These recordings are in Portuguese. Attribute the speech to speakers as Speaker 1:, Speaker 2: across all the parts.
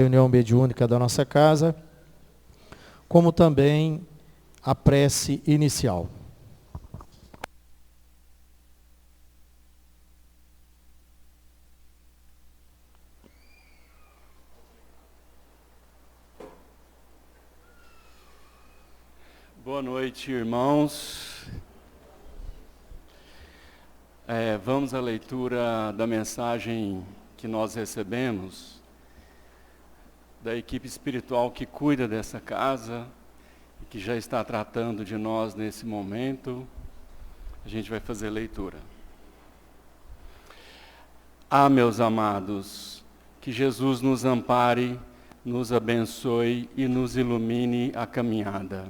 Speaker 1: Reunião mediúnica da nossa casa, como também a prece inicial.
Speaker 2: Boa noite, irmãos. Vamos à leitura da mensagem que nós recebemos da equipe espiritual que cuida dessa casa e que já está tratando de nós nesse momento. A gente vai fazer a leitura. Meus amados, que Jesus nos ampare, nos abençoe e nos ilumine a caminhada.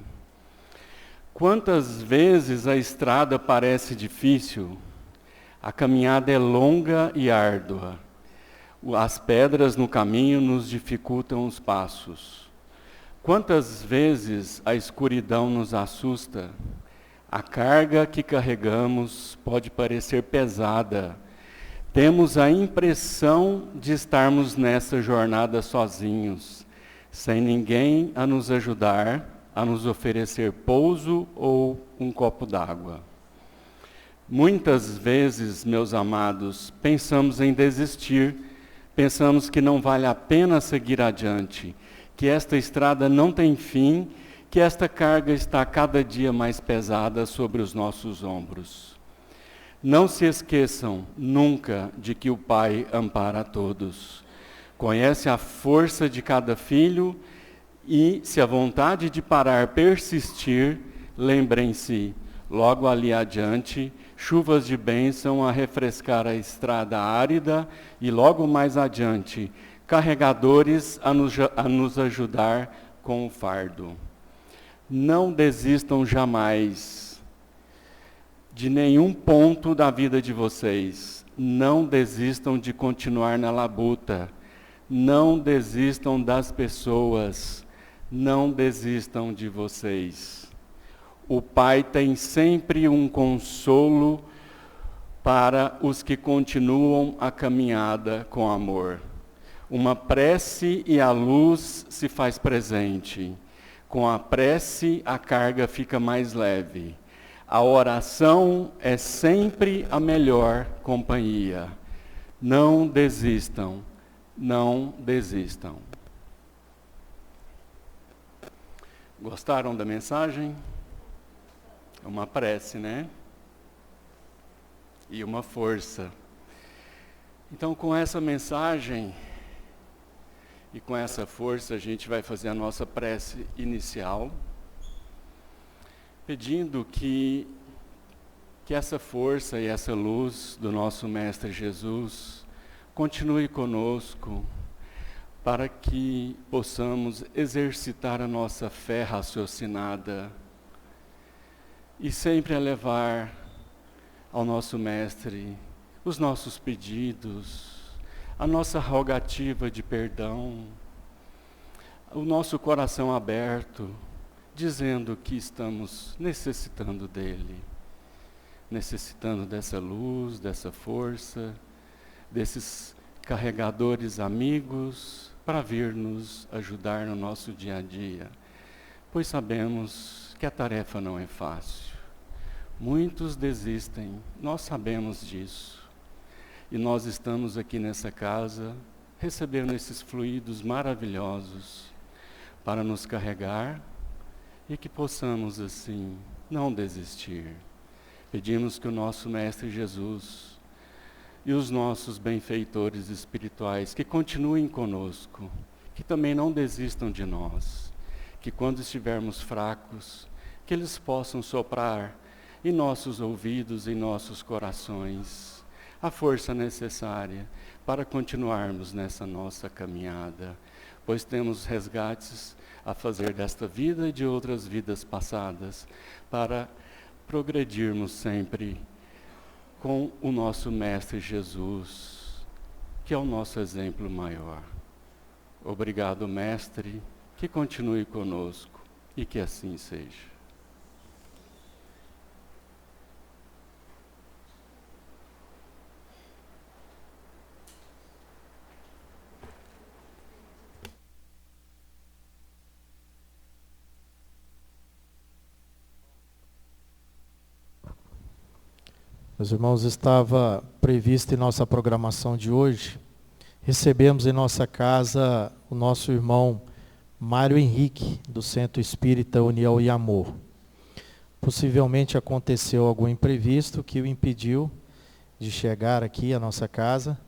Speaker 2: Quantas vezes a estrada parece difícil, a caminhada é longa e árdua. As pedras no caminho nos dificultam os passos. Quantas vezes a escuridão nos assusta, a carga que carregamos pode parecer pesada. Temos a impressão de estarmos nessa jornada sozinhos, sem ninguém a nos ajudar, a nos oferecer pouso ou um copo d'água. Muitas vezes, meus amados, pensamos em desistir, pensamos que não vale a pena seguir adiante, que esta estrada não tem fim, que esta carga está cada dia mais pesada sobre os nossos ombros. Não se esqueçam nunca de que o Pai ampara a todos. Conhece a força de cada filho e, se a vontade de parar persistir, lembrem-se, logo ali adiante, chuvas de bênção a refrescar a estrada árida e logo mais adiante, carregadores a nos ajudar com o fardo. Não desistam jamais de nenhum ponto da vida de vocês. Não desistam de continuar na labuta. Não desistam das pessoas. Não desistam de vocês. O Pai tem sempre um consolo para os que continuam a caminhada com amor. Uma prece e a luz se faz presente. Com a prece, a carga fica mais leve. A oração é sempre a melhor companhia. Não desistam, não desistam. Gostaram da mensagem? É uma prece, né? E uma força. Então, com essa mensagem e com essa força, a gente vai fazer a nossa prece inicial, pedindo que essa força e essa luz do nosso Mestre Jesus continue conosco, para que possamos exercitar a nossa fé raciocinada e sempre elevar ao nosso Mestre os nossos pedidos, a nossa rogativa de perdão, o nosso coração aberto, dizendo que estamos necessitando dele, necessitando dessa luz, dessa força, desses carregadores amigos para vir nos ajudar no nosso dia a dia, pois sabemos que a tarefa não é fácil. Muitos desistem, nós sabemos disso. E nós estamos aqui nessa casa, recebendo esses fluidos maravilhosos para nos carregar e que possamos, assim, não desistir. Pedimos que o nosso Mestre Jesus e os nossos benfeitores espirituais que continuem conosco, que também não desistam de nós, que quando estivermos fracos, que eles possam soprar em nossos ouvidos, em nossos corações, a força necessária para continuarmos nessa nossa caminhada, pois temos resgates a fazer desta vida e de outras vidas passadas, para progredirmos sempre com o nosso Mestre Jesus, que é o nosso exemplo maior. Obrigado, Mestre, que continue conosco e que assim seja.
Speaker 1: Meus irmãos, estava previsto em nossa programação de hoje, recebemos em nossa casa o nosso irmão Mário Henrique, do Centro Espírita União e Amor. Possivelmente aconteceu algum imprevisto que o impediu de chegar aqui à nossa casa,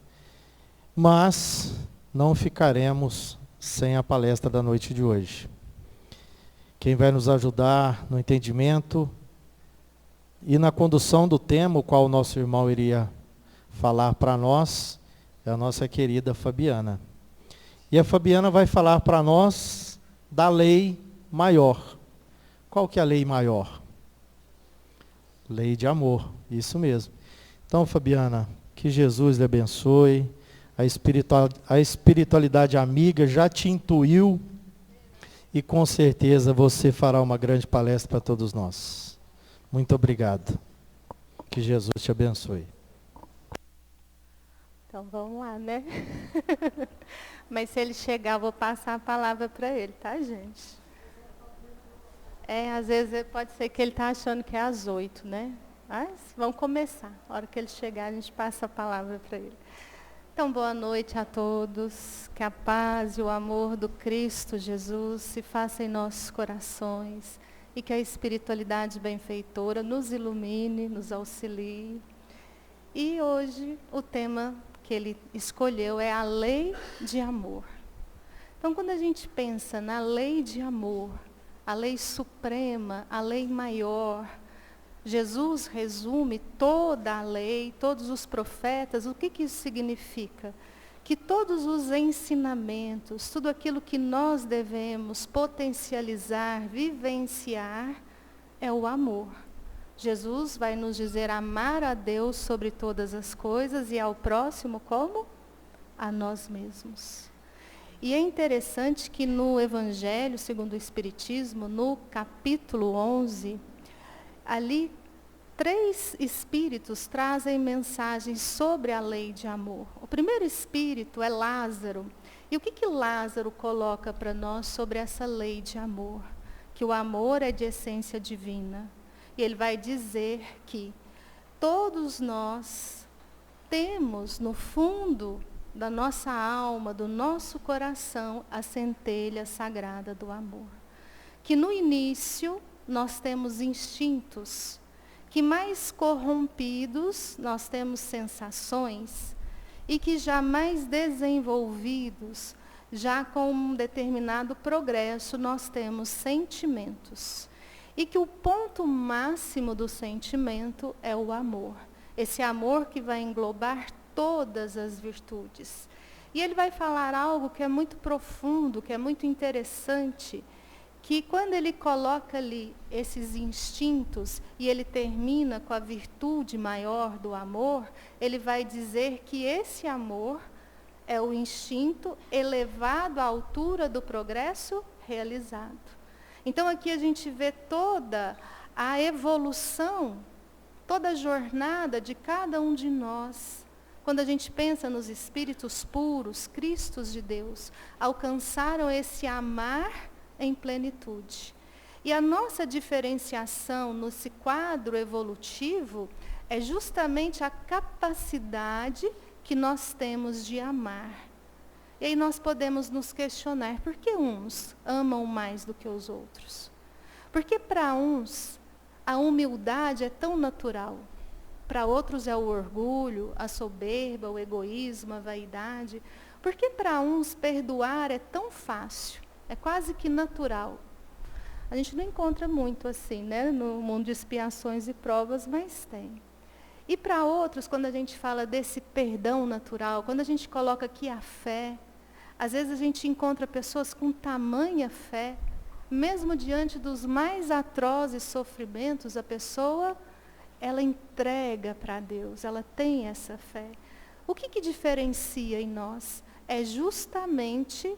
Speaker 1: mas não ficaremos sem a palestra da noite de hoje. Quem vai nos ajudar no entendimento e na condução do tema, o qual o nosso irmão iria falar para nós, é a nossa querida Fabiana. E a Fabiana vai falar para nós da lei maior. Qual que é a lei maior? Lei de amor, isso mesmo. Então, Fabiana, que Jesus lhe abençoe. A espiritualidade amiga já te intuiu e com certeza você fará uma grande palestra para todos nós. Muito obrigado. Que Jesus te abençoe.
Speaker 3: Então vamos lá, né? Mas se ele chegar, eu vou passar a palavra para ele, tá, gente? Às vezes pode ser que ele está achando que é às 8, né? Mas vamos começar. A hora que ele chegar, a gente passa a palavra para ele. Então, boa noite a todos. Que a paz e o amor do Cristo Jesus se faça em nossos corações e que a espiritualidade benfeitora nos ilumine, nos auxilie. E hoje o tema que ele escolheu é a lei de amor. Então, quando a gente pensa na lei de amor, a lei suprema, a lei maior, Jesus resume toda a lei, todos os profetas. O que isso significa? Que todos os ensinamentos, tudo aquilo que nós devemos potencializar, vivenciar, é o amor. Jesus vai nos dizer amar a Deus sobre todas as coisas e ao próximo como? A nós mesmos. E é interessante que no Evangelho segundo o Espiritismo, no capítulo 11, ali 3 espíritos trazem mensagens sobre a lei de amor. O primeiro espírito é Lázaro. E o que Lázaro coloca para nós sobre essa lei de amor? Que o amor é de essência divina. E ele vai dizer que todos nós temos no fundo da nossa alma, do nosso coração, a centelha sagrada do amor. Que no início nós temos instintos, que mais corrompidos nós temos sensações, e que já mais desenvolvidos, já com um determinado progresso, nós temos sentimentos. E que o ponto máximo do sentimento é o amor. Esse amor que vai englobar todas as virtudes. E ele vai falar algo que é muito profundo, que é muito interessante, que quando ele coloca ali esses instintos e ele termina com a virtude maior do amor, ele vai dizer que esse amor é o instinto elevado à altura do progresso realizado. Então aqui a gente vê toda a evolução, toda a jornada de cada um de nós. Quando a gente pensa nos espíritos puros, Cristos de Deus, alcançaram esse amar em plenitude. E a nossa diferenciação nesse quadro evolutivo é justamente a capacidade que nós temos de amar. E aí nós podemos nos questionar, por que uns amam mais do que os outros? Porque para uns a humildade é tão natural, para outros é o orgulho, a soberba, o egoísmo, a vaidade. Porque para uns perdoar é tão fácil, é quase que natural. A gente não encontra muito assim, né, no mundo de expiações e provas, mas tem. E para outros, quando a gente fala desse perdão natural, quando a gente coloca aqui a fé, às vezes a gente encontra pessoas com tamanha fé, mesmo diante dos mais atrozes sofrimentos, a pessoa, ela entrega para Deus, ela tem essa fé. O que diferencia em nós? É justamente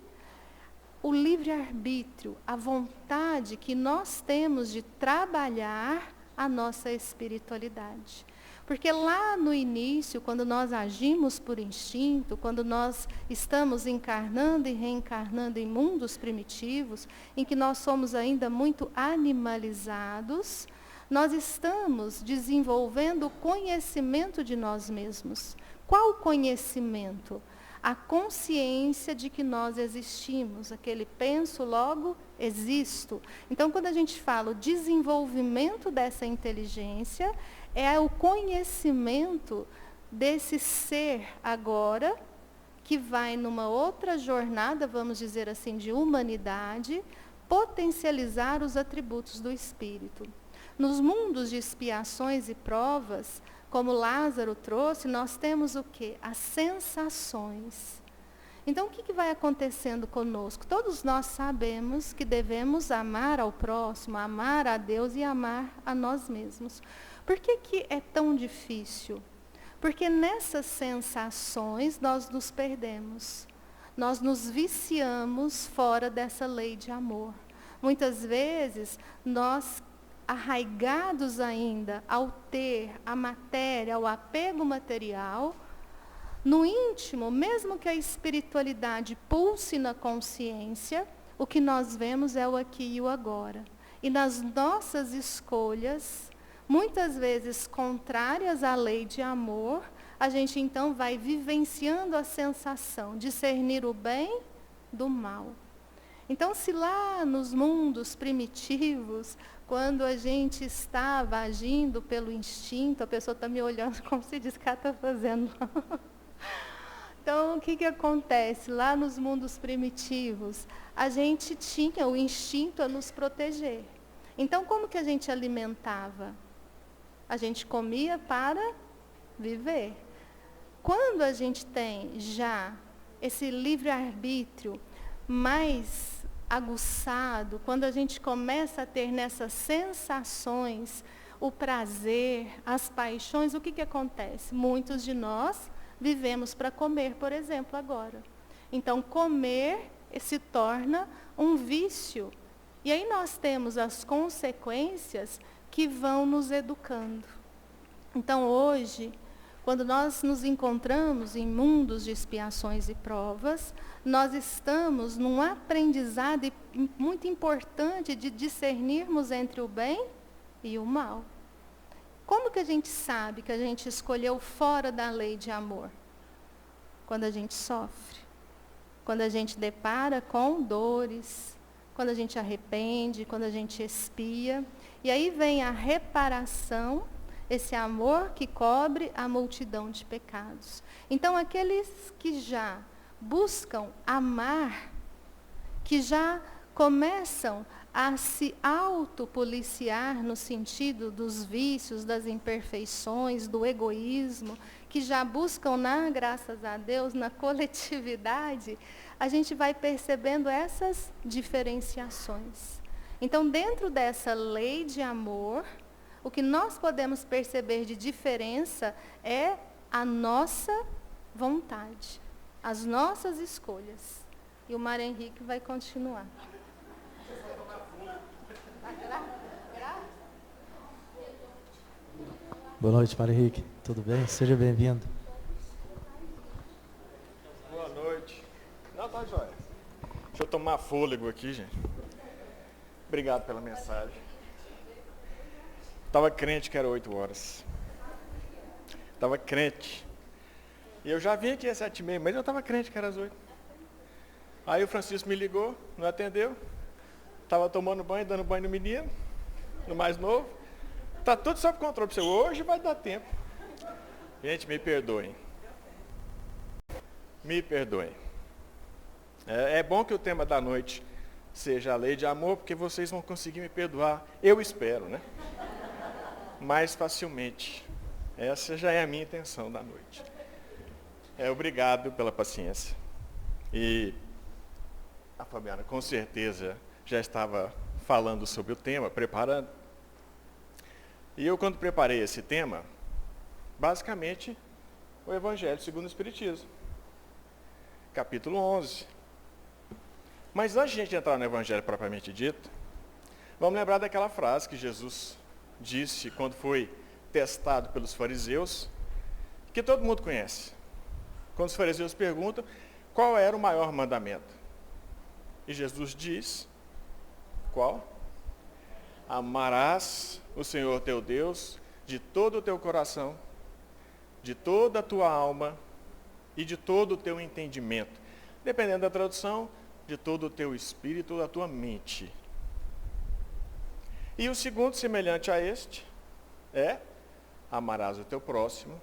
Speaker 3: o livre-arbítrio, a vontade que nós temos de trabalhar a nossa espiritualidade. Porque lá no início, quando nós agimos por instinto, quando nós estamos encarnando e reencarnando em mundos primitivos, em que nós somos ainda muito animalizados, nós estamos desenvolvendo o conhecimento de nós mesmos. Qual conhecimento? A consciência de que nós existimos, aquele penso, logo existo. Então, quando a gente fala o desenvolvimento dessa inteligência, é o conhecimento desse ser agora, que vai numa outra jornada, vamos dizer assim, de humanidade, potencializar os atributos do Espírito. Nos mundos de expiações e provas, como Lázaro trouxe, nós temos o quê? As sensações. Então, o que vai acontecendo conosco? Todos nós sabemos que devemos amar ao próximo, amar a Deus e amar a nós mesmos. Por que é tão difícil? Porque nessas sensações nós nos perdemos. Nós nos viciamos fora dessa lei de amor. Muitas vezes, nós, arraigados ainda ao ter a matéria, ao apego material, no íntimo, mesmo que a espiritualidade pulse na consciência, o que nós vemos é o aqui e o agora. E nas nossas escolhas, muitas vezes contrárias à lei de amor, a gente então vai vivenciando a sensação, discernir o bem do mal. Então, se lá nos mundos primitivos, quando a gente estava agindo pelo instinto, a pessoa está me olhando como se diz que ela está fazendo. Então, o que acontece? Lá nos mundos primitivos, a gente tinha o instinto a nos proteger. Então, como que a gente alimentava? A gente comia para viver. Quando a gente tem já esse livre-arbítrio mais aguçado, quando a gente começa a ter nessas sensações, o prazer, as paixões, o que acontece? Muitos de nós vivemos para comer, por exemplo, agora. Então, comer se torna um vício. E aí nós temos as consequências que vão nos educando. Então, hoje, quando nós nos encontramos em mundos de expiações e provas, nós estamos num aprendizado muito importante de discernirmos entre o bem e o mal. Como que a gente sabe que a gente escolheu fora da lei de amor? Quando a gente sofre, quando a gente depara com dores, quando a gente arrepende, quando a gente expia. E aí vem a reparação, esse amor que cobre a multidão de pecados. Então, aqueles que já buscam amar, que já começam a se autopoliciar no sentido dos vícios, das imperfeições, do egoísmo, que já buscam, graças a Deus, na coletividade, a gente vai percebendo essas diferenciações. Então, dentro dessa lei de amor, o que nós podemos perceber de diferença é a nossa vontade, as nossas escolhas. E o Mário Henrique vai continuar.
Speaker 1: Boa noite, Mário Henrique. Tudo bem? Seja bem-vindo.
Speaker 4: Boa noite. Não, tá jóia. Deixa eu tomar fôlego aqui, gente. Obrigado pela mensagem. Estava crente que era 8 horas. Estava crente. E eu já vim aqui às 7h30, mas eu estava crente que era às 8. Aí o Francisco me ligou, não atendeu. Estava tomando banho, dando banho no menino, no mais novo. Está tudo sob controle para você. Hoje vai dar tempo. Gente, me perdoem. Me perdoem. É bom que o tema da noite seja a lei de amor, porque vocês vão conseguir me perdoar. Eu espero, né? Mais facilmente. Essa já é a minha intenção da noite. Obrigado pela paciência. E a Fabiana, com certeza, já estava falando sobre o tema, preparando. E eu, quando preparei esse tema, basicamente, o Evangelho segundo o Espiritismo. Capítulo 11. Mas antes de a gente entrar no Evangelho propriamente dito, vamos lembrar daquela frase que Jesus disse quando foi testado pelos fariseus, que todo mundo conhece. Quando os fariseus perguntam qual era o maior mandamento. E Jesus diz, qual? Amarás o Senhor teu Deus de todo o teu coração, de toda a tua alma e de todo o teu entendimento. Dependendo da tradução, de todo o teu espírito, da tua mente. E o segundo, semelhante a este, é: amarás o teu próximo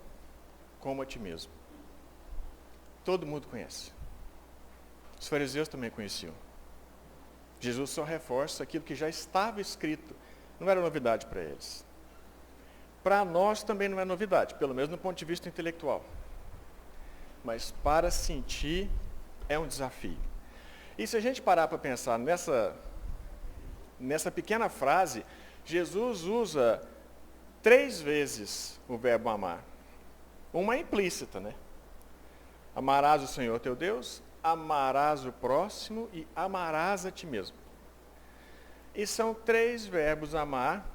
Speaker 4: como a ti mesmo. Todo mundo conhece. Os fariseus também conheciam. Jesus só reforça aquilo que já estava escrito. Não era novidade para eles. Para nós também não é novidade, pelo menos no ponto de vista intelectual. Mas para sentir é um desafio. E se a gente parar para pensar nessa pequena frase, Jesus usa 3 vezes o verbo amar. Uma é implícita, né? Amarás o Senhor teu Deus, amarás o próximo e amarás a ti mesmo. E são 3 verbos amar,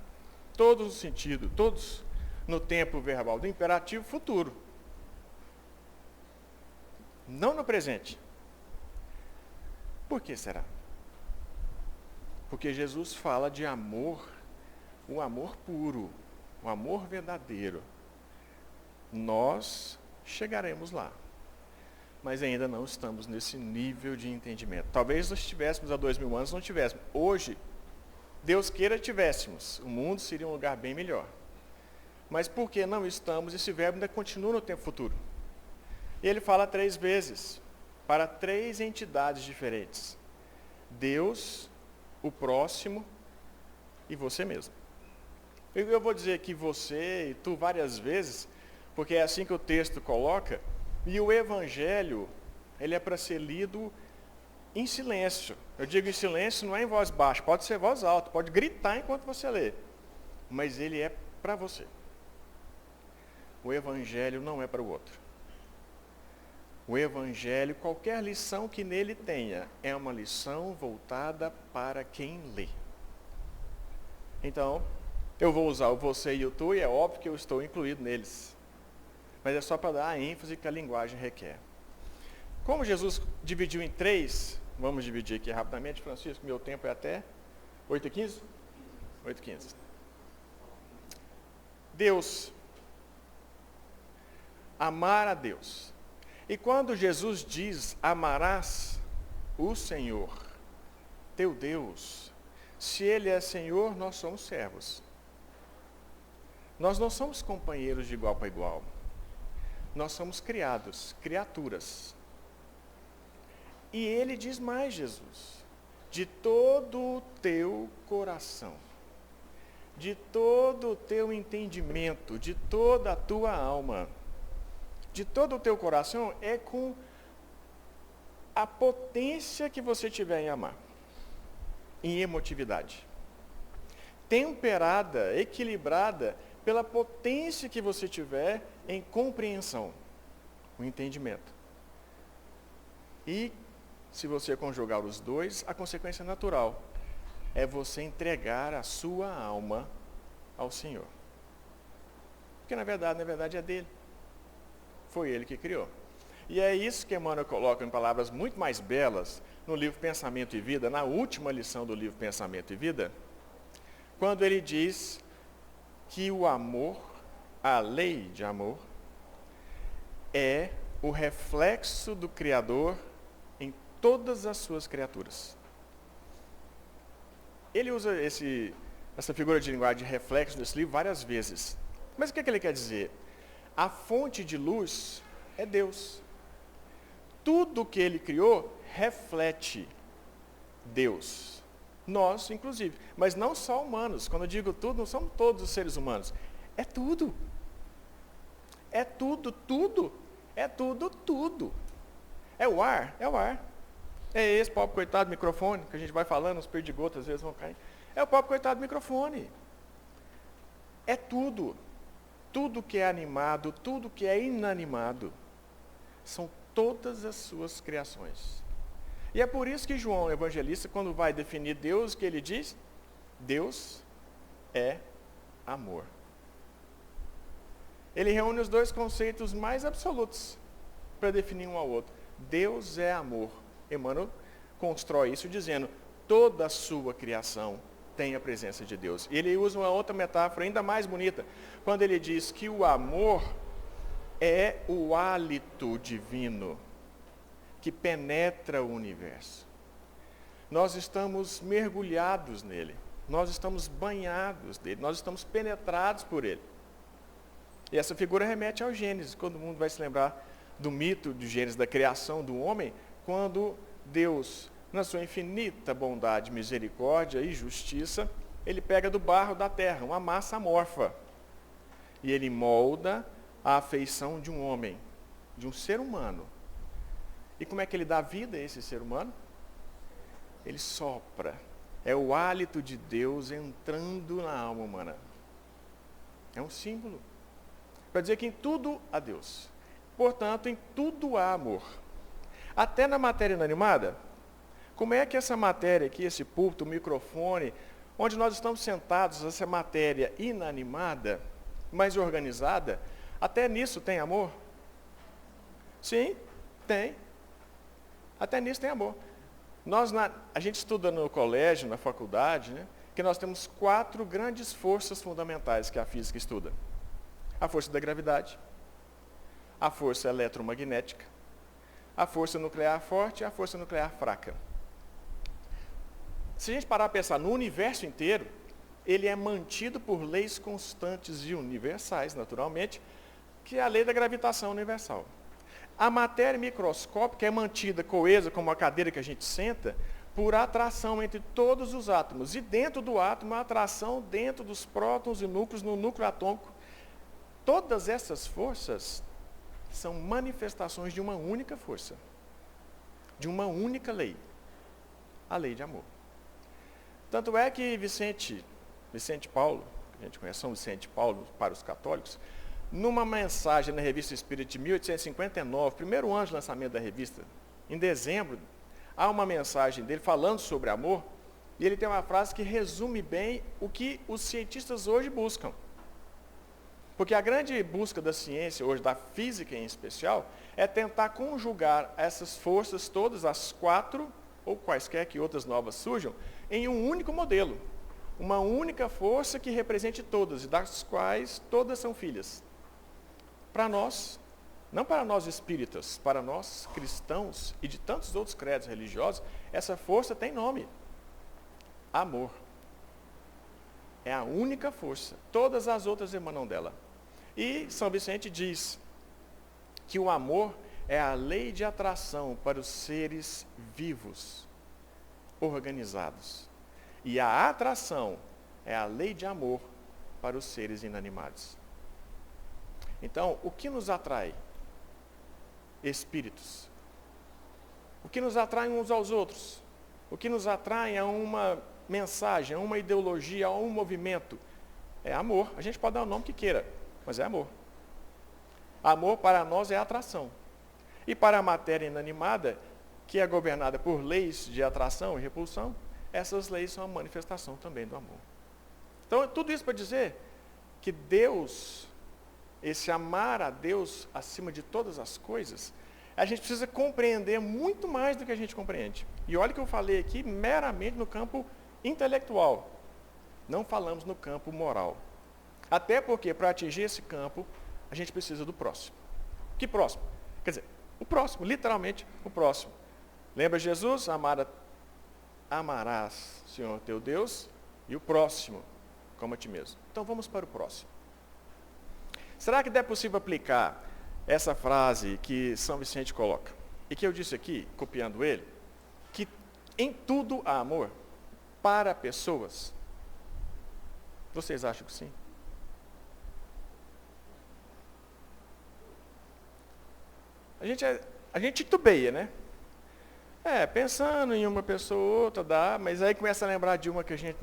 Speaker 4: todos no sentido, todos no tempo verbal do imperativo futuro. Não no presente. Por que será? Porque Jesus fala de amor, o amor puro, o amor verdadeiro. Nós chegaremos lá, mas ainda não estamos nesse nível de entendimento. Talvez nós estivéssemos há 2000 anos, não tivéssemos. Hoje, Deus queira tivéssemos, o mundo seria um lugar bem melhor. Mas porque não estamos, esse verbo ainda continua no tempo futuro. E ele fala 3 vezes, para 3 entidades diferentes: Deus, o próximo e você mesmo. Eu vou dizer que você e tu várias vezes, porque é assim que o texto coloca, e o Evangelho, ele é para ser lido em silêncio. Eu digo em silêncio, não é em voz baixa, pode ser voz alta, pode gritar enquanto você lê, mas ele é para você. O Evangelho não é para o outro. O Evangelho, qualquer lição que nele tenha, é uma lição voltada para quem lê. Então, eu vou usar o você e o tu, e é óbvio que eu estou incluído neles. Mas é só para dar a ênfase que a linguagem requer. Como Jesus dividiu em 3, vamos dividir aqui rapidamente, Francisco, meu tempo é até 8h15? 8h15. Deus. Amar a Deus. E quando Jesus diz, amarás o Senhor, teu Deus, se Ele é Senhor, nós somos servos. Nós não somos companheiros de igual para igual. Nós somos criados, criaturas. E Ele diz mais, Jesus, de todo o teu coração, de todo o teu entendimento, de toda a tua alma, de todo o teu coração, é com a potência que você tiver em amar, em emotividade. Temperada, equilibrada, pela potência que você tiver em compreensão, o entendimento. E, se você conjugar os dois, a consequência natural é você entregar a sua alma ao Senhor. Porque, na verdade é dele. Foi ele que criou. E é isso que Emmanuel coloca em palavras muito mais belas no livro Pensamento e Vida, na última lição do livro Pensamento e Vida, quando ele diz que o amor, a lei de amor, é o reflexo do Criador em todas as suas criaturas. Ele usa essa figura de linguagem de reflexo nesse livro várias vezes. Mas o que ele quer dizer? A fonte de luz é Deus. Tudo que ele criou reflete Deus. Nós, inclusive. Mas não só humanos. Quando eu digo tudo, não são todos os seres humanos. É tudo. É tudo, tudo. É tudo, tudo. É o ar, é o ar. É esse pobre coitado do microfone, que a gente vai falando, os perdigotos às vezes vão cair. É o pobre coitado do microfone. É tudo. Tudo que é animado, tudo que é inanimado, são todas as suas criações. E é por isso que João, evangelista, quando vai definir Deus, o que ele diz? Deus é amor. Ele reúne os 2 conceitos mais absolutos para definir um ao outro. Deus é amor. Emmanuel constrói isso dizendo, toda a sua criação tem a presença de Deus. Ele usa uma outra metáfora ainda mais bonita, quando ele diz que o amor é o hálito divino que penetra o universo. Nós estamos mergulhados nele, nós estamos banhados nele, nós estamos penetrados por ele. E essa figura remete ao Gênesis. Todo mundo vai se lembrar do mito de Gênesis, da criação do homem, quando Deus, na sua infinita bondade, misericórdia e justiça, ele pega do barro da terra, uma massa amorfa, e ele molda a afeição de um homem, de um ser humano. E como é que ele dá vida a esse ser humano? Ele sopra. É o hálito de Deus entrando na alma humana. É um símbolo para dizer que em tudo há Deus. Portanto, em tudo há amor. Até na matéria inanimada, como é que essa matéria aqui, esse púlpito, o microfone, onde nós estamos sentados, essa matéria inanimada, mais organizada, até nisso tem amor? Sim, tem. Até nisso tem amor. A gente estuda no colégio, na faculdade, né, que nós temos 4 grandes forças fundamentais que a física estuda. A força da gravidade, a força eletromagnética, a força nuclear forte e a força nuclear fraca. Se a gente parar a pensar no universo inteiro, ele é mantido por leis constantes e universais, naturalmente, que é a lei da gravitação universal. A matéria microscópica é mantida coesa, como a cadeira que a gente senta, por atração entre todos os átomos. E dentro do átomo, a atração dentro dos prótons e núcleos, no núcleo atômico. Todas essas forças são manifestações de uma única força, de uma única lei, a lei de amor. Tanto é que Vicente Paulo, a gente conhece São Vicente Paulo para os católicos, numa mensagem na Revista Espírita de 1859, primeiro ano de lançamento da revista, em dezembro, há uma mensagem dele falando sobre amor, e ele tem uma frase que resume bem o que os cientistas hoje buscam. Porque a grande busca da ciência, hoje da física em especial, é tentar conjugar essas forças todas, as 4, ou quaisquer que outras novas surjam, em um único modelo. Uma única força que represente todas, e das quais todas são filhas. Para nós, não para nós espíritas, para nós cristãos e de tantos outros credos religiosos, essa força tem nome: amor. É a única força, todas as outras emanam dela. E São Vicente diz que o amor é a lei de atração para os seres vivos, organizados. E a atração é a lei de amor para os seres inanimados. Então, o que nos atrai? Espíritos. O que nos atrai uns aos outros? O que nos atrai a uma mensagem, a uma ideologia, a um movimento? É amor. A gente pode dar o nome que queira, mas é amor. Amor para nós é atração. E para a matéria inanimada, que é governada por leis de atração e repulsão, essas leis são a manifestação também do amor. Então, tudo isso para dizer que Deus, esse amar a Deus acima de todas as coisas, a gente precisa compreender muito mais do que a gente compreende. E olha que eu falei aqui meramente no campo intelectual. Não falamos no campo moral. Até porque, para atingir esse campo, a gente precisa do próximo. Que próximo? Quer dizer, o próximo, literalmente o próximo. Lembra Jesus? Amarás, Senhor teu Deus, e o próximo, como a ti mesmo. Então vamos para o próximo. Será que é possível aplicar essa frase que São Vicente coloca? E que eu disse aqui, copiando ele, que em tudo há amor para pessoas? Vocês acham que sim? A gente titubeia, né? Pensando em uma pessoa ou outra, dá, mas aí começa a lembrar de uma que a gente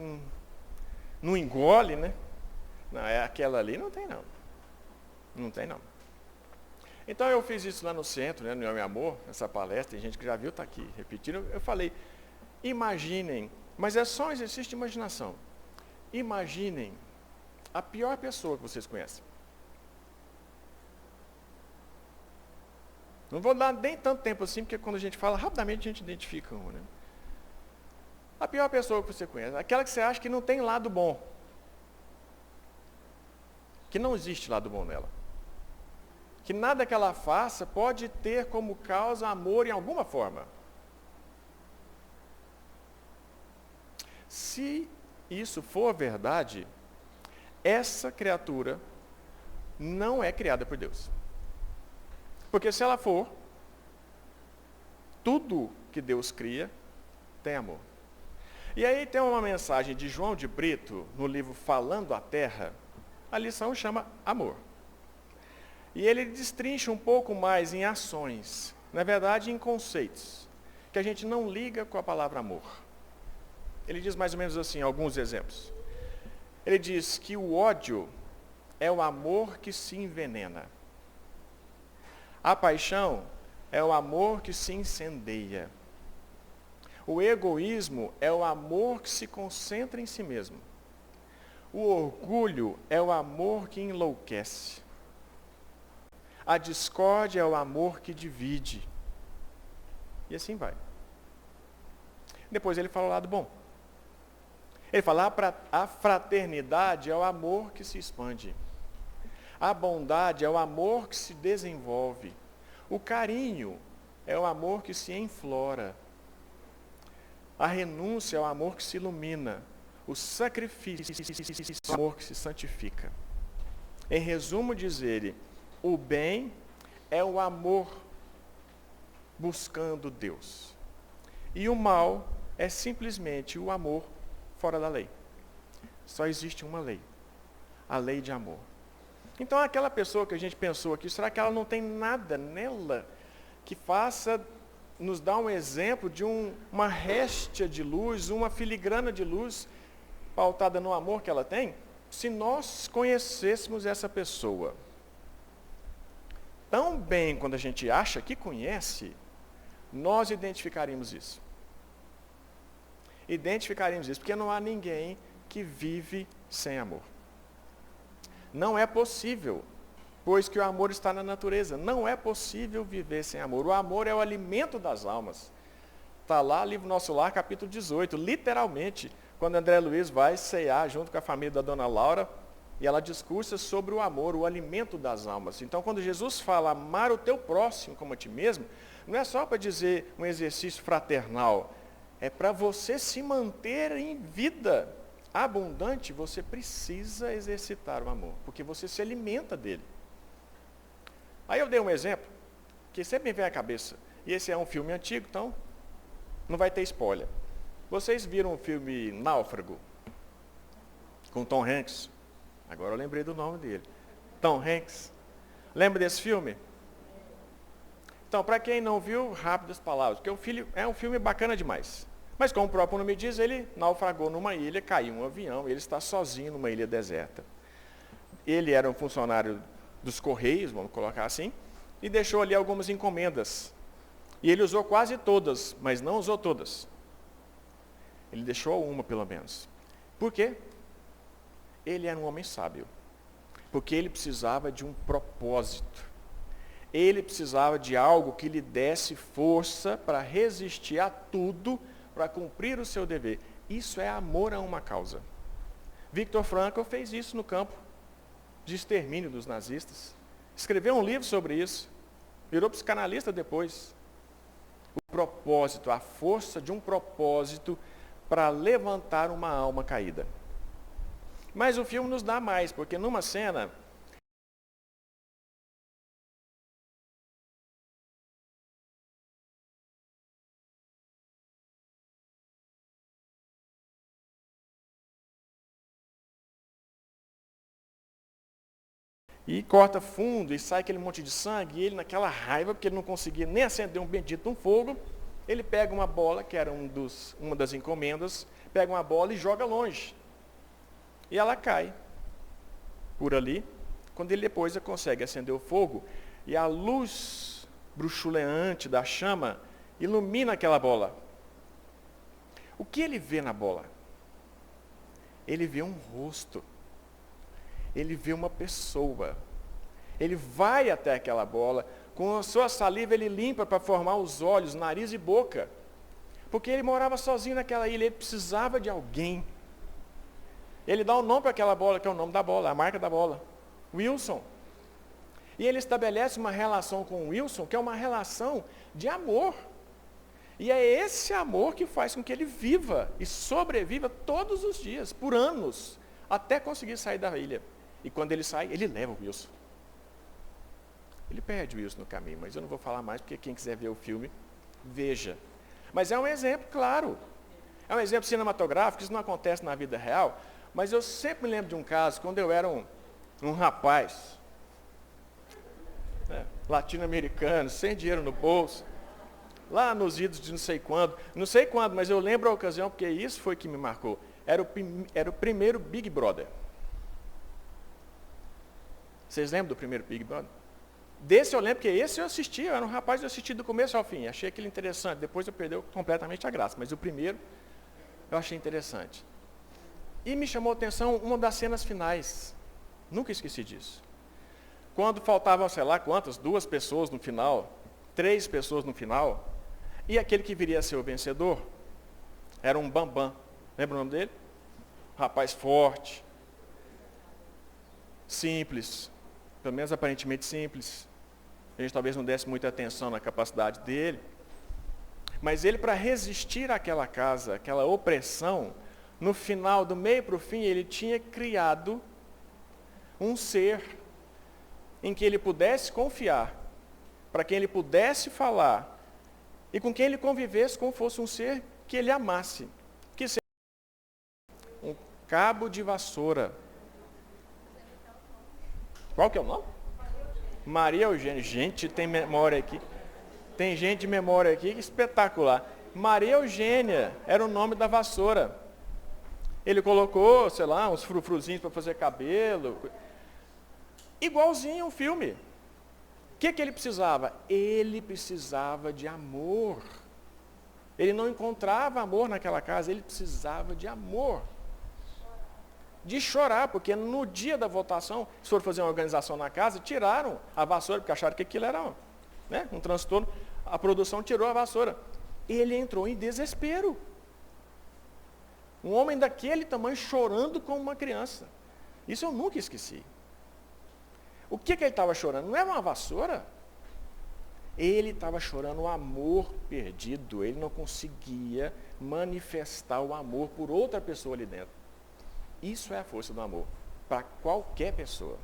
Speaker 4: não engole, né? Não, aquela ali, não tem não. Não tem não. Então eu fiz isso lá no centro, né, no Meu Amor, nessa palestra, tem gente que já viu, está aqui repetindo. Eu falei, imaginem, mas é só um exercício de imaginação. Imaginem a pior pessoa que vocês conhecem. Não vou dar nem tanto tempo assim, porque quando a gente fala, rapidamente a gente identifica uma, né? A pior pessoa que você conhece, aquela que você acha que não tem lado bom. Que não existe lado bom nela. Que nada que ela faça pode ter como causa amor em alguma forma. Se isso for verdade, essa criatura não é criada por Deus. Porque se ela for, tudo que Deus cria tem amor. E aí tem uma mensagem de João de Brito, no livro Falando a Terra, a lição chama Amor. E ele destrincha um pouco mais em ações, na verdade em conceitos, que a gente não liga com a palavra amor. Ele diz mais ou menos assim, alguns exemplos. Ele diz que o ódio é o amor que se envenena. A paixão é o amor que se incendeia. O egoísmo é o amor que se concentra em si mesmo. O orgulho é o amor que enlouquece. A discórdia é o amor que divide. E assim vai. Depois ele fala o lado bom. Ele fala, a fraternidade é o amor que se expande. A bondade é o amor que se desenvolve. O carinho é o amor que se enflora. A renúncia é o amor que se ilumina. O sacrifício é o amor que se santifica. Em resumo, diz ele, o bem é o amor buscando Deus. E o mal é simplesmente o amor fora da lei. Só existe uma lei, a lei de amor. Então aquela pessoa que a gente pensou aqui, será que ela não tem nada nela que faça nos dar um exemplo de uma réstia de luz, uma filigrana de luz pautada no amor que ela tem? Se nós conhecêssemos essa pessoa tão bem quando a gente acha que conhece, nós identificaríamos isso. Identificaríamos isso, porque não há ninguém que vive sem amor. Não é possível, pois que o amor está na natureza. Não é possível viver sem amor. O amor é o alimento das almas. Está lá, livro Nosso Lar, capítulo 18, literalmente, quando André Luiz vai ceiar junto com a família da dona Laura, e ela discursa sobre o amor, o alimento das almas. Então, quando Jesus fala amar o teu próximo como a ti mesmo, não é só para dizer um exercício fraternal, é para você se manter em vida abundante, você precisa exercitar o amor, porque você se alimenta dele. Aí eu dei um exemplo, que sempre me vem à cabeça, e esse é um filme antigo, então não vai ter spoiler. Vocês viram o filme Náufrago? Com Tom Hanks? Agora eu lembrei do nome dele. Tom Hanks. Lembra desse filme? Então, para quem não viu, rápidas palavras, porque é um filme bacana demais. Mas como o próprio nome diz, ele naufragou numa ilha, caiu um avião, ele está sozinho numa ilha deserta. Ele era um funcionário dos Correios, vamos colocar assim, e deixou ali algumas encomendas. E ele usou quase todas, mas não usou todas. Ele deixou uma, pelo menos. Por quê? Ele era um homem sábio. Porque ele precisava de um propósito. Ele precisava de algo que lhe desse força para resistir a tudo, para cumprir o seu dever. Isso é amor a uma causa. Viktor Frankl fez isso no campo de extermínio dos nazistas. Escreveu um livro sobre isso. Virou psicanalista depois. O propósito, a força de um propósito para levantar uma alma caída. Mas o filme nos dá mais, porque numa cena e corta fundo e sai aquele monte de sangue, e ele naquela raiva, porque ele não conseguia nem acender um bendito um fogo, ele pega uma bola, que era uma das encomendas, pega uma bola e joga longe. E ela cai por ali, quando ele depois consegue acender o fogo, e a luz bruxuleante da chama ilumina aquela bola. O que ele vê na bola? Ele vê um rosto. Ele vê uma pessoa. Ele vai até aquela bola, com a sua saliva ele limpa para formar os olhos, nariz e boca. Porque ele morava sozinho naquela ilha, ele precisava de alguém. Ele dá um nome para aquela bola, que é o nome da bola, a marca da bola. Wilson. E ele estabelece uma relação com o Wilson, que é uma relação de amor. E é esse amor que faz com que ele viva e sobreviva todos os dias, por anos, até conseguir sair da ilha. E quando ele sai, ele leva o Wilson. Ele perde o Wilson no caminho, mas eu não vou falar mais, porque quem quiser ver o filme, veja. Mas é um exemplo, claro. É um exemplo cinematográfico, isso não acontece na vida real, mas eu sempre me lembro de um caso, quando eu era um rapaz, latino-americano, sem dinheiro no bolso, lá nos idos de não sei quando, mas eu lembro a ocasião, porque isso foi que me marcou. Era o primeiro Big Brother. Vocês lembram do primeiro Big Brother? Desse eu lembro, porque esse eu assisti, eu era um rapaz, eu assisti do começo ao fim, achei aquilo interessante, depois eu perdeu completamente a graça, mas o primeiro eu achei interessante. E me chamou a atenção uma das cenas finais, nunca esqueci disso. Quando faltavam, sei lá quantas, 2 pessoas no final, 3 pessoas no final, e aquele que viria a ser o vencedor era um Bambam. Lembra o nome dele? Um rapaz forte, simples, pelo menos aparentemente simples. A gente talvez não desse muita atenção na capacidade dele. Mas ele, para resistir àquela casa, aquela opressão, no final, do meio para o fim, ele tinha criado um ser em que ele pudesse confiar, para quem ele pudesse falar, e com quem ele convivesse como fosse um ser que ele amasse. Que seja um cabo de vassoura. Qual que é o nome? Maria Eugênia. Gente, tem memória aqui. Tem gente de memória aqui espetacular. Maria Eugênia era o nome da vassoura. Ele colocou, sei lá, uns frufruzinhos para fazer cabelo. Igualzinho um filme. O que ele precisava? Ele precisava de amor. Ele não encontrava amor naquela casa, ele precisava de amor. De chorar, porque no dia da votação, se for fazer uma organização na casa, tiraram a vassoura, porque acharam que aquilo era um transtorno. A produção tirou a vassoura. Ele entrou em desespero. Um homem daquele tamanho chorando como uma criança. Isso eu nunca esqueci. O que ele estava chorando? Não era uma vassoura. Ele estava chorando o amor perdido. Ele não conseguia manifestar o amor por outra pessoa ali dentro. Isso é a força do amor, para qualquer pessoa.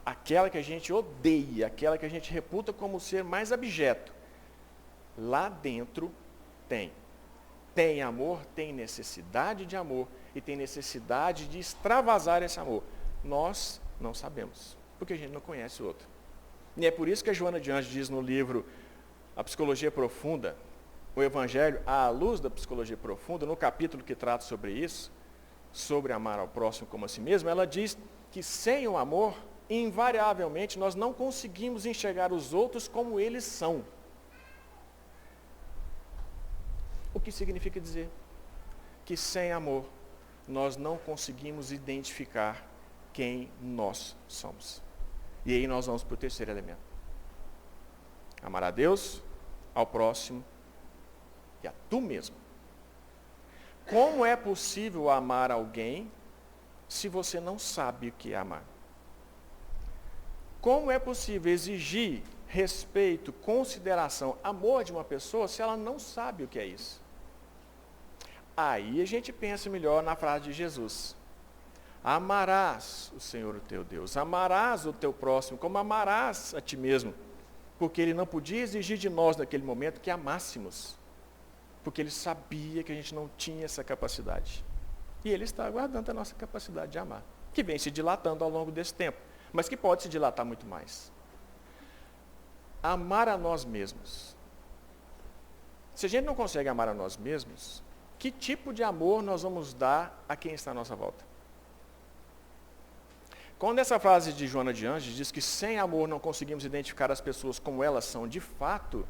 Speaker 4: Aquela que a gente odeia, aquela que a gente reputa como o ser mais abjeto, lá dentro tem. Tem amor, tem necessidade de amor e tem necessidade de extravasar esse amor. Nós não sabemos, porque a gente não conhece o outro. E é por isso que a Joana de Anjos diz no livro A Psicologia Profunda, o Evangelho à luz da Psicologia Profunda, no capítulo que trata sobre isso, sobre amar ao próximo como a si mesmo, ela diz que sem o amor, invariavelmente, nós não conseguimos enxergar os outros como eles são. O que significa dizer? Que sem amor, nós não conseguimos identificar quem nós somos. E aí nós vamos para o terceiro elemento. Amar a Deus, ao próximo e a tu mesmo. Como é possível amar alguém se você não sabe o que é amar? Como é possível exigir respeito, consideração, amor de uma pessoa se ela não sabe o que é isso? Aí a gente pensa melhor na frase de Jesus. Amarás o Senhor o teu Deus, amarás o teu próximo como amarás a ti mesmo. Porque ele não podia exigir de nós naquele momento que amássemos. Porque ele sabia que a gente não tinha essa capacidade. E ele está aguardando a nossa capacidade de amar, que vem se dilatando ao longo desse tempo, mas que pode se dilatar muito mais. Amar a nós mesmos. Se a gente não consegue amar a nós mesmos, que tipo de amor nós vamos dar a quem está à nossa volta? Quando essa frase de Joana de Anjos diz que sem amor não conseguimos identificar as pessoas como elas são de fato,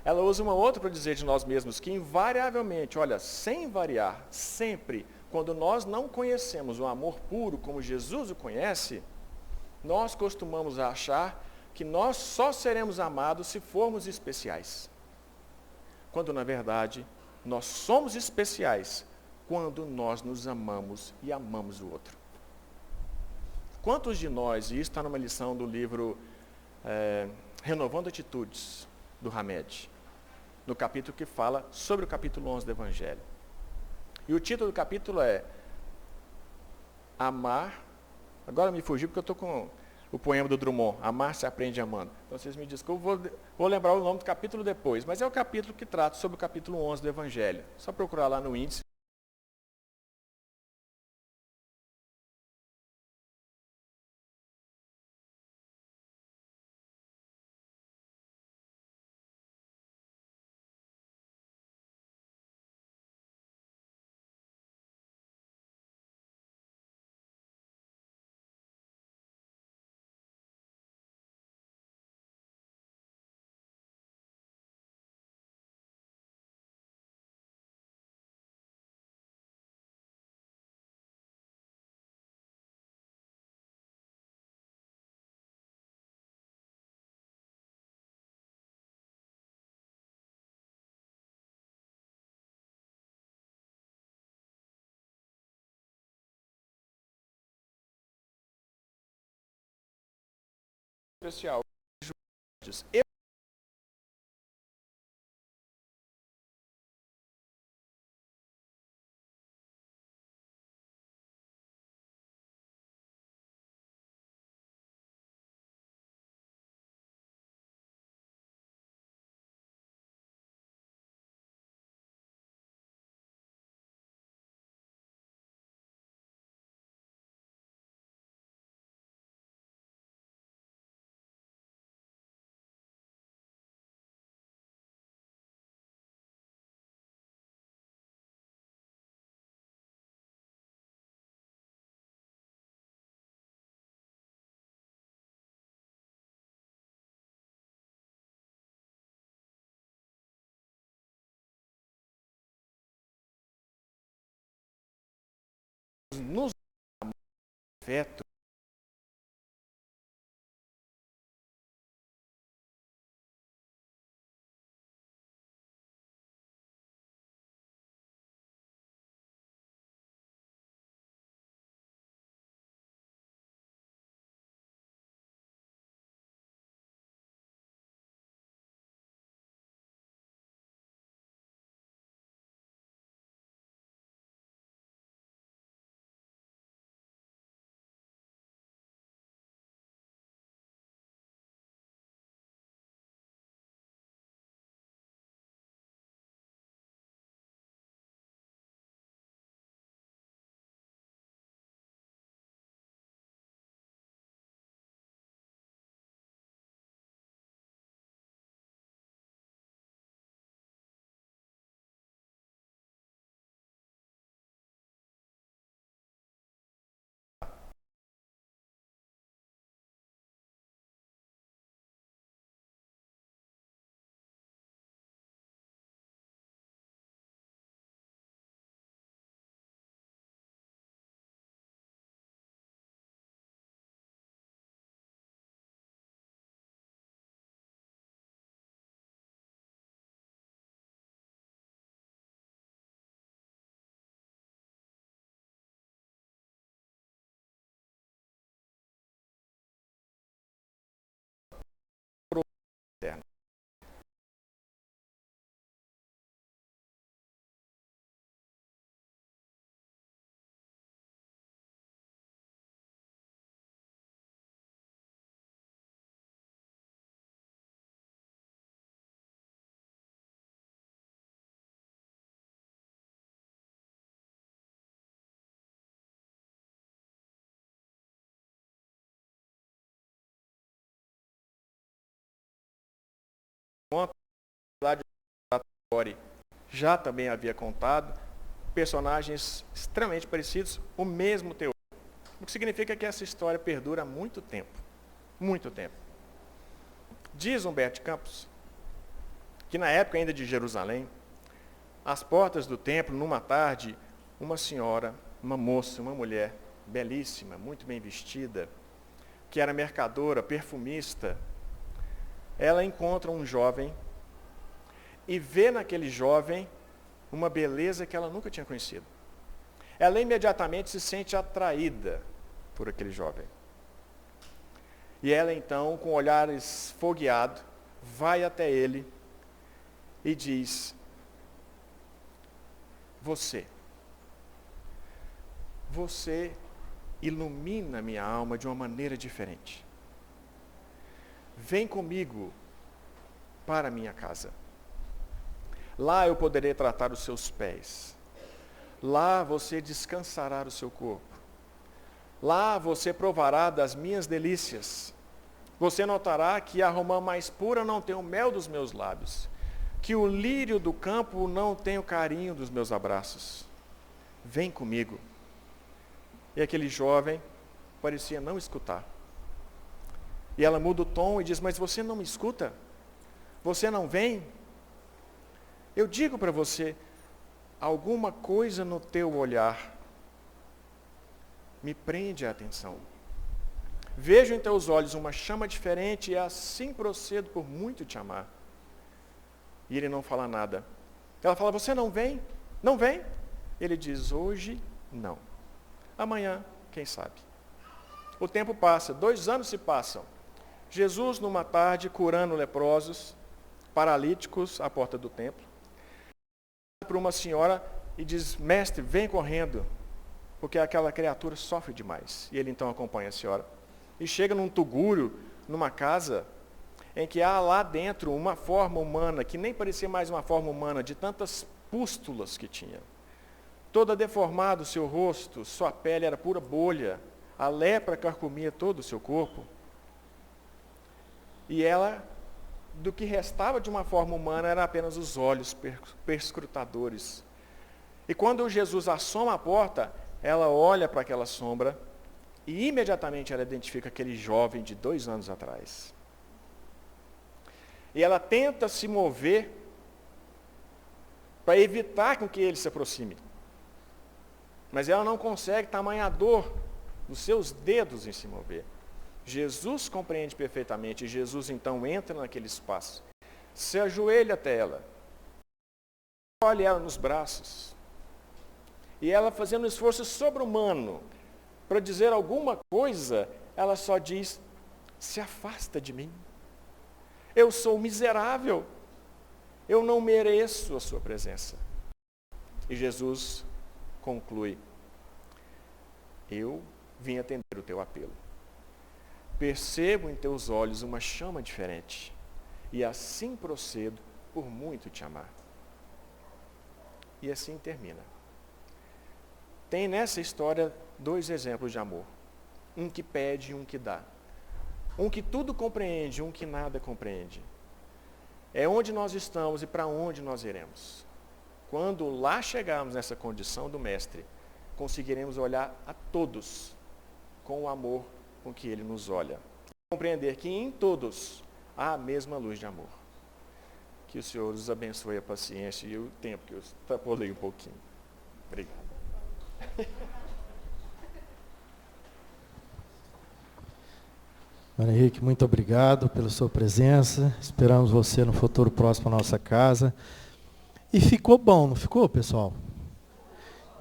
Speaker 4: ela usa uma outra para dizer de nós mesmos que invariavelmente, olha, sem variar, sempre, quando nós não conhecemos o amor puro como Jesus o conhece, nós costumamos achar que nós só seremos amados se formos especiais. quando na verdade nós somos especiais quando nós nos amamos e amamos o outro. Quantos de nós, e isso está numa lição do livro Renovando Atitudes, do Hamed, no capítulo que fala sobre o capítulo 11 do Evangelho. E o título do capítulo é Amar, agora me fugiu porque eu estou com o poema do Drummond, Amar se aprende amando. Então vocês me desculpem, vou lembrar o nome do capítulo depois, mas é o capítulo que trata sobre o capítulo 11 do Evangelho. Só procurar lá no índice. Especial. Nos afeto, eterno. Já também havia contado personagens extremamente parecidos, o mesmo teor. O que significa que essa história perdura há muito tempo. Muito tempo. Diz Humberto Campos que na época ainda de Jerusalém, às portas do templo, numa tarde, uma senhora, uma moça, uma mulher belíssima, muito bem vestida, que era mercadora, perfumista, ela encontra um jovem e vê naquele jovem uma beleza que ela nunca tinha conhecido. Ela imediatamente se sente atraída por aquele jovem. E ela então, com o olhar esfogueado, vai até ele e diz: Você ilumina minha alma de uma maneira diferente. Vem comigo para a minha casa. Lá eu poderei tratar os seus pés. Lá você descansará o seu corpo. Lá você provará das minhas delícias. Você notará que a romã mais pura não tem o mel dos meus lábios, que o lírio do campo não tem o carinho dos meus abraços. Vem comigo. E aquele jovem parecia não escutar. E ela muda o tom e diz: mas você não me escuta? Você não vem? Eu digo para você, alguma coisa no teu olhar me prende a atenção. Vejo em teus olhos uma chama diferente e assim procedo por muito te amar. E ele não fala nada. Ela fala: você não vem? Não vem? Ele diz: hoje não. Amanhã, quem sabe? O tempo passa, 2 anos se passam. Jesus, numa tarde, curando leprosos, paralíticos à porta do templo, para uma senhora e diz: mestre, vem correndo, porque aquela criatura sofre demais. E ele então acompanha a senhora. E chega num tugúrio, numa casa, em que há lá dentro uma forma humana, que nem parecia mais uma forma humana, de tantas pústulas que tinha. Toda deformada o seu rosto, sua pele era pura bolha, a lepra carcomia todo o seu corpo. E ela, do que restava de uma forma humana, eram apenas os olhos perscrutadores. E quando Jesus assoma a porta, ela olha para aquela sombra e imediatamente ela identifica aquele jovem de 2 anos atrás. E ela tenta se mover para evitar com que ele se aproxime. Mas ela não consegue, tamanha dor dos seus dedos em se mover. Jesus compreende perfeitamente, e Jesus então entra naquele espaço, se ajoelha até ela, olha ela nos braços, e ela, fazendo um esforço sobre-humano para dizer alguma coisa, ela só diz: se afasta de mim, eu sou miserável, eu não mereço a sua presença. E Jesus conclui: eu vim atender o teu apelo. Percebo em teus olhos uma chama diferente, e assim procedo por muito te amar. E assim termina. Tem nessa história 2 exemplos de amor. Um que pede e um que dá. Um que tudo compreende, um que nada compreende. É onde nós estamos e para onde nós iremos. Quando lá chegarmos nessa condição do Mestre, conseguiremos olhar a todos com o amor com que Ele nos olha. Compreender que em todos há a mesma luz de amor. Que o Senhor os abençoe a paciência e o tempo que eu extrapolei um pouquinho. Obrigado.
Speaker 1: Mário Henrique, muito obrigado pela sua presença. Esperamos você no futuro próximo à nossa casa. E ficou bom, não ficou, pessoal?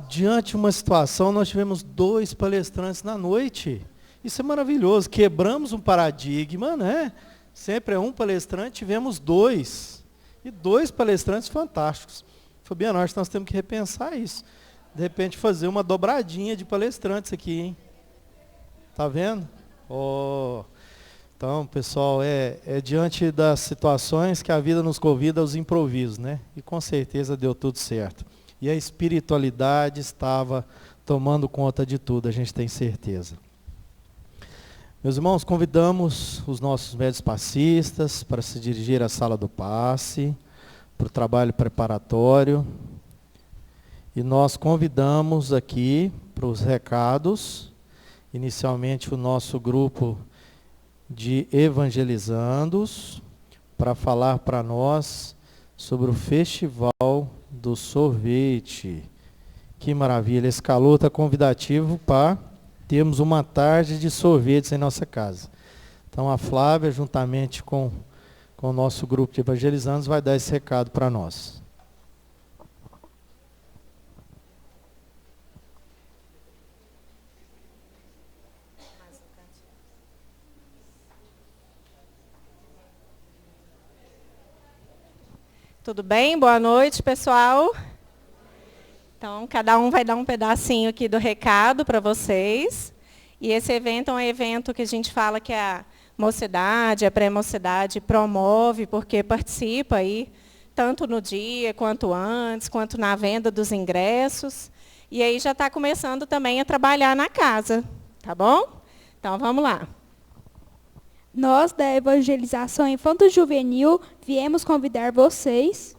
Speaker 1: Diante de uma situação, nós tivemos 2 palestrantes na noite. Isso é maravilhoso. Quebramos um paradigma, né? Sempre é um palestrante, tivemos 2. E 2 palestrantes fantásticos. Fabiano, acho que nós temos que repensar isso. De repente fazer uma dobradinha de palestrantes aqui, hein? Tá vendo? Oh. Então, pessoal, é diante das situações que a vida nos convida aos improvisos, né? E com certeza deu tudo certo. E a espiritualidade estava tomando conta de tudo, a gente tem certeza. Meus irmãos, convidamos os nossos médios passistas para se dirigir à sala do passe, para o trabalho preparatório. E nós convidamos aqui para os recados, inicialmente o nosso grupo de evangelizandos, para falar para nós sobre o Festival do Sorvete. Que maravilha, esse calor está convidativo para termos uma tarde de sorvetes em nossa casa. Então a Flávia, juntamente com com o nosso grupo de evangelizandos, vai dar esse recado para nós.
Speaker 5: Tudo bem? Boa noite, pessoal. Então, cada um vai dar um pedacinho aqui do recado para vocês. E esse evento é um evento que a gente fala que a mocidade, a pré-mocidade promove, porque participa aí, tanto no dia, quanto antes, quanto na venda dos ingressos. E aí já está começando também a trabalhar na casa, tá bom? Então, vamos lá.
Speaker 6: Nós, da Evangelização Infanto-Juvenil, viemos convidar vocês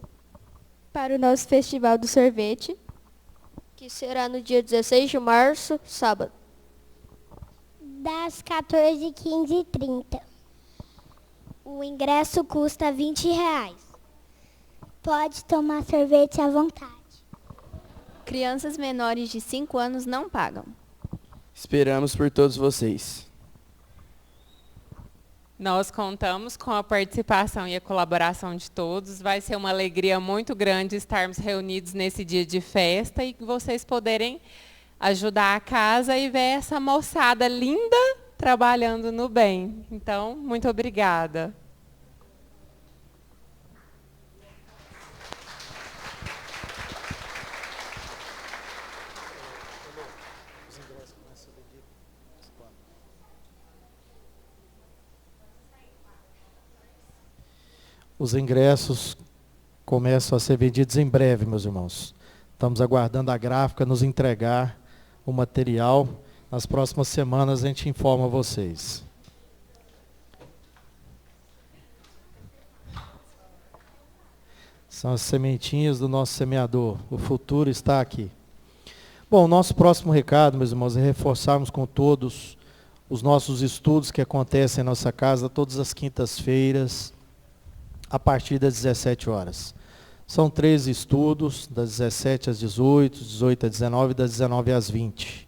Speaker 7: para o nosso Festival do Sorvete, que será no dia 16 de março, sábado,
Speaker 8: das 14h15 e 30. O ingresso custa R$20. Pode tomar sorvete à vontade.
Speaker 9: Crianças menores de 5 anos não pagam.
Speaker 10: Esperamos por todos vocês.
Speaker 11: Nós contamos com a participação e a colaboração de todos. Vai ser uma alegria muito grande estarmos reunidos nesse dia de festa e vocês poderem ajudar a casa e ver essa moçada linda trabalhando no bem. Então, muito obrigada.
Speaker 1: Os ingressos começam a ser vendidos em breve, meus irmãos. Estamos aguardando a gráfica nos entregar o material. Nas próximas semanas a gente informa vocês. São as sementinhas do nosso semeador. O futuro está aqui. Bom, o nosso próximo recado, meus irmãos, é reforçarmos com todos os nossos estudos que acontecem em nossa casa todas as quintas-feiras, a partir das 17 horas. São 13 estudos, das 17 às 18, 18 às 19 e das 19 às 20.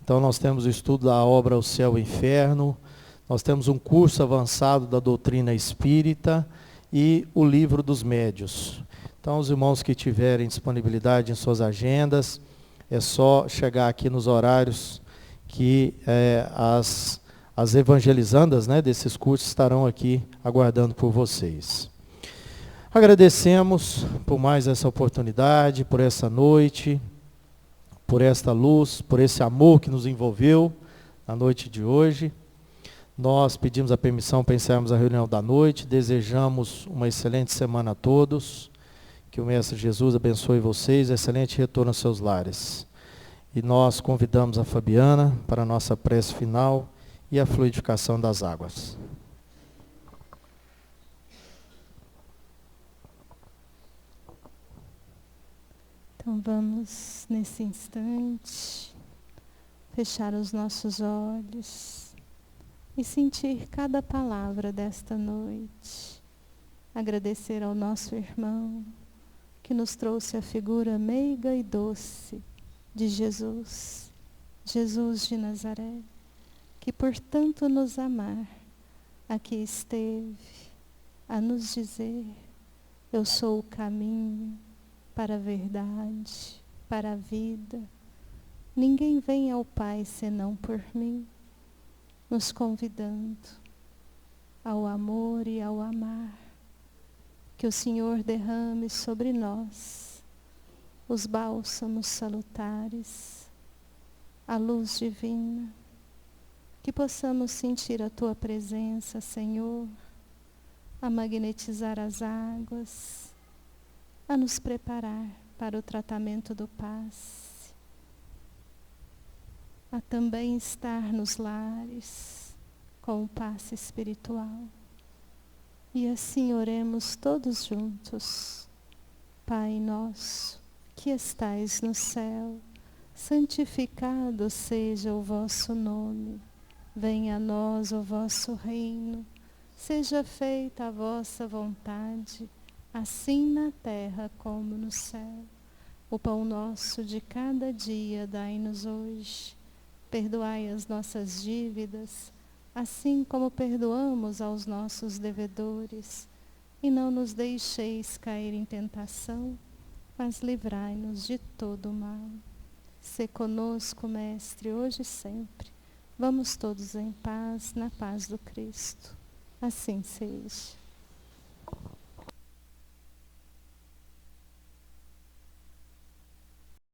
Speaker 1: Então nós temos o estudo da obra O Céu e o Inferno, nós temos um curso avançado da doutrina espírita e o livro dos médios. Então os irmãos que tiverem disponibilidade em suas agendas, é só chegar aqui nos horários que as evangelizandas, né, desses cursos estarão aqui aguardando por vocês. Agradecemos por mais essa oportunidade, por essa noite, por esta luz, por esse amor que nos envolveu na noite de hoje. Nós pedimos a permissão para encerrarmos a reunião da noite, desejamos uma excelente semana a todos, que o Mestre Jesus abençoe vocês, excelente retorno aos seus lares. E nós convidamos a Fabiana para a nossa prece final e a fluidificação das águas.
Speaker 3: Então vamos, nesse instante, fechar os nossos olhos e sentir cada palavra desta noite. Agradecer ao nosso irmão que nos trouxe a figura meiga e doce de Jesus, Jesus de Nazaré, que por tanto nos amar, aqui esteve a nos dizer: eu sou o caminho para a verdade, para a vida. Ninguém vem ao Pai senão por mim, nos convidando ao amor e ao amar. Que o Senhor derrame sobre nós os bálsamos salutares, a luz divina, que possamos sentir a Tua presença, Senhor, a magnetizar as águas, a nos preparar para o tratamento do passe, a também estar nos lares com o passe espiritual. E assim oremos todos juntos. Pai nosso, que estais no céu, santificado seja o vosso nome. Venha a nós o vosso reino. Seja feita a vossa vontade, assim na terra como no céu. O pão nosso de cada dia dai-nos hoje. Perdoai as nossas dívidas, assim como perdoamos aos nossos devedores. e não nos deixeis cair em tentação, mas livrai-nos de todo o mal. Sê conosco, Mestre, hoje e sempre. Vamos todos em paz, na paz do Cristo. Assim seja.